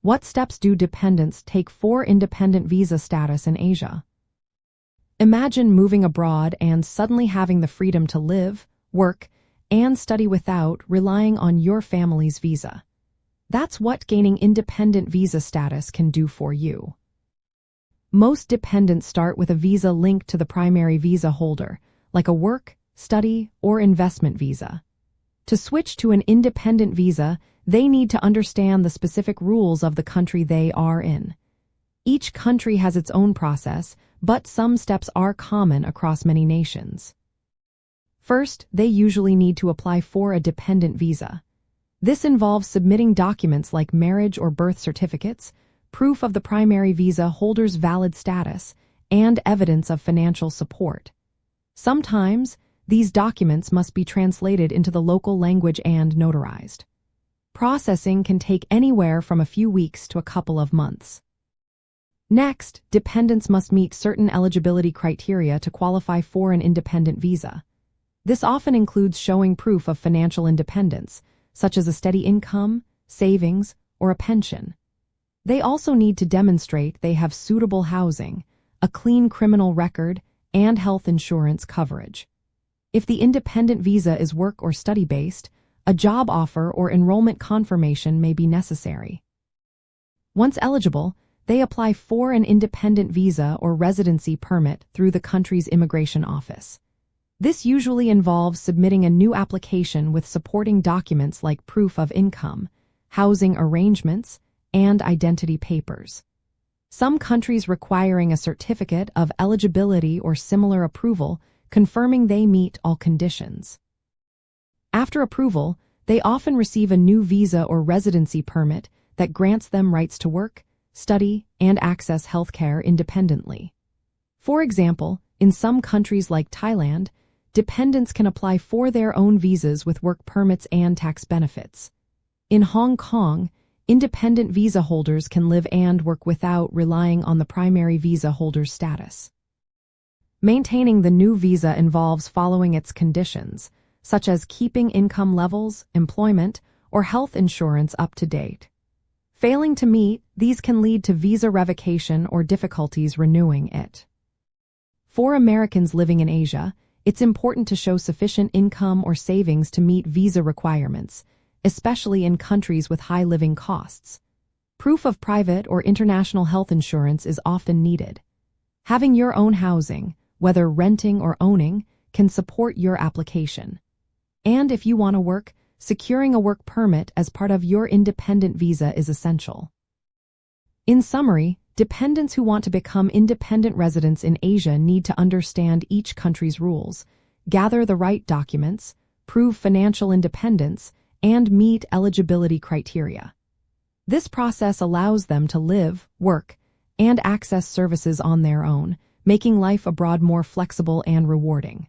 What steps do dependents take for independent visa status in Asia? Imagine moving abroad and suddenly having the freedom to live, work, and study without relying on your family's visa. That's what gaining independent visa status can do for you. Most dependents start with a visa linked to the primary visa holder, like a work, study, or investment visa. To switch to an independent visa, they need to understand the specific rules of the country they are in. Each country has its own process, but some steps are common across many nations. First, they usually need to apply for a dependent visa. This involves submitting documents like marriage or birth certificates, proof of the primary visa holder's valid status, and evidence of financial support. Sometimes, these documents must be translated into the local language and notarized. Processing can take anywhere from a few weeks to a couple of months. Next, dependents must meet certain eligibility criteria to qualify for an independent visa. This often includes showing proof of financial independence, such as a steady income, savings, or a pension. They also need to demonstrate they have suitable housing, a clean criminal record, and health insurance coverage. If the independent visa is work or study-based, a job offer or enrollment confirmation may be necessary. Once eligible, they apply for an independent visa or residency permit through the country's immigration office. This usually involves submitting a new application with supporting documents like proof of income, housing arrangements, and identity papers. Some countries requiring a certificate of eligibility or similar approval, confirming they meet all conditions. After approval, they often receive a new visa or residency permit that grants them rights to work, study, and access healthcare independently. For example, in some countries like Thailand, dependents can apply for their own visas with work permits and tax benefits. In Hong Kong, independent visa holders can live and work without relying on the primary visa holder's status. Maintaining the new visa involves following its conditions, such as keeping income levels, employment, or health insurance up to date. Failing to meet, these can lead to visa revocation or difficulties renewing it. For Americans living in Asia, it's important to show sufficient income or savings to meet visa requirements, especially in countries with high living costs. Proof of private or international health insurance is often needed. Having your own housing, whether renting or owning, can support your application. And if you want to work, securing a work permit as part of your independent visa is essential. In summary, dependents who want to become independent residents in Asia need to understand each country's rules, gather the right documents, prove financial independence, and meet eligibility criteria. This process allows them to live, work, and access services on their own, making life abroad more flexible and rewarding.